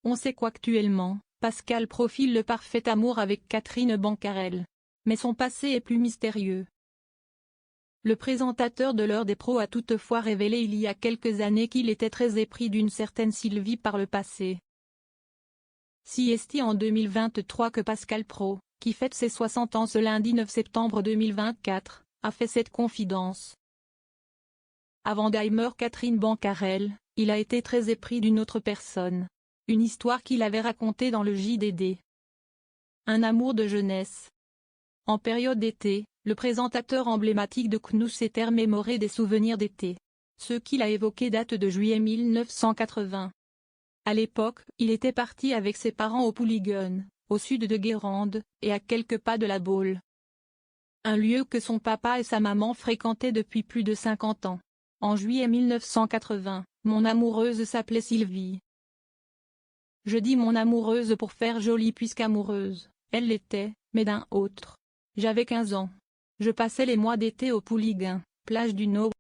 On sait qu'actuellement, Pascal profile le parfait amour avec Catherine Bancarel. Mais son passé est plus mystérieux. Le présentateur de l'heure des pros a toutefois révélé il y a quelques années qu'il était très épris d'une certaine Sylvie par le passé. Si est en 2023 que Pascal Praud, qui fête ses 60 ans ce lundi 9 septembre 2024, a fait cette confidence. Avant Daimler Catherine Bancarel, il a été très épris d'une autre personne. Une histoire qu'il avait racontée dans le JDD. Un amour de jeunesse. En période d'été, le présentateur emblématique de CNOUS s'était remémoré des souvenirs d'été. Ceux qu'il a évoqués datent de juillet 1980. À l'époque, il était parti avec ses parents au Pouliguen, au sud de Guérande, et à quelques pas de la Baule. Un lieu que son papa et sa maman fréquentaient depuis plus de 50 ans. En juillet 1980, mon amoureuse s'appelait Sylvie. Je dis mon amoureuse pour faire joli puisqu'amoureuse, elle l'était, mais d'un autre. J'avais 15 ans. Je passais les mois d'été au Pouliguen, plage du Nord.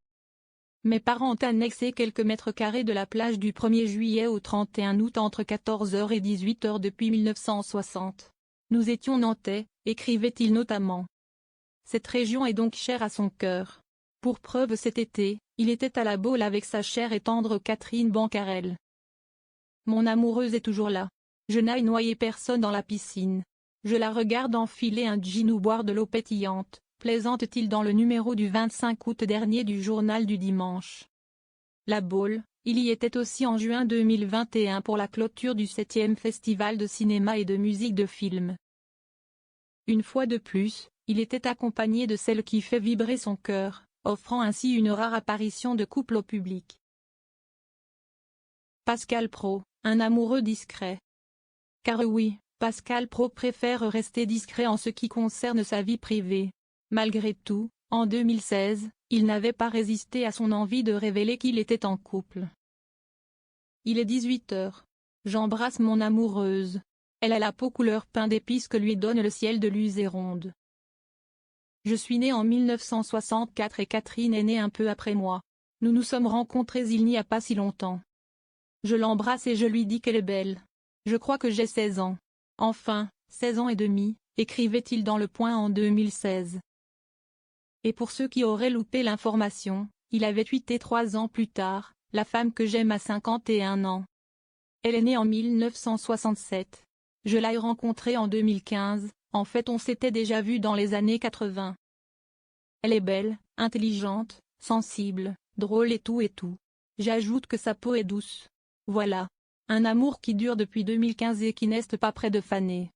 Mes parents ont annexé quelques mètres carrés de la plage du 1er juillet au 31 août entre 14h et 18h depuis 1960. Nous étions nantais, écrivait-il notamment. Cette région est donc chère à son cœur. Pour preuve cet été, il était à la Baule avec sa chère et tendre Catherine Bancarel. Mon amoureuse est toujours là. Je n'aille noyer personne dans la piscine. Je la regarde enfiler un jean ou boire de l'eau pétillante, plaisante-t-il dans le numéro du 25 août dernier du journal du dimanche. La Baule, il y était aussi en juin 2021 pour la clôture du 7e Festival de cinéma et de musique de film. Une fois de plus, il était accompagné de celle qui fait vibrer son cœur, offrant ainsi une rare apparition de couple au public. Pascal Praud, un amoureux discret. Car oui, Pascal Praud préfère rester discret en ce qui concerne sa vie privée. Malgré tout, en 2016, il n'avait pas résisté à son envie de révéler qu'il était en couple. Il est 18h. J'embrasse mon amoureuse. Elle a la peau couleur pain d'épices que lui donne le ciel de Luzéronde. Je suis né en 1964 et Catherine est née un peu après moi. Nous nous sommes rencontrés il n'y a pas si longtemps. Je l'embrasse et je lui dis qu'elle est belle. Je crois que j'ai 16 ans. Enfin, 16 ans et demi, écrivait-il dans Le Point en 2016. Et pour ceux qui auraient loupé l'information, il avait tweeté 3 ans plus tard, la femme que j'aime a 51 ans. Elle est née en 1967. Je l'ai rencontrée en 2015, en fait on s'était déjà vu dans les années 80. Elle est belle, intelligente, sensible, drôle et tout. J'ajoute que sa peau est douce. Voilà. Un amour qui dure depuis 2015 et qui n'est pas près de faner.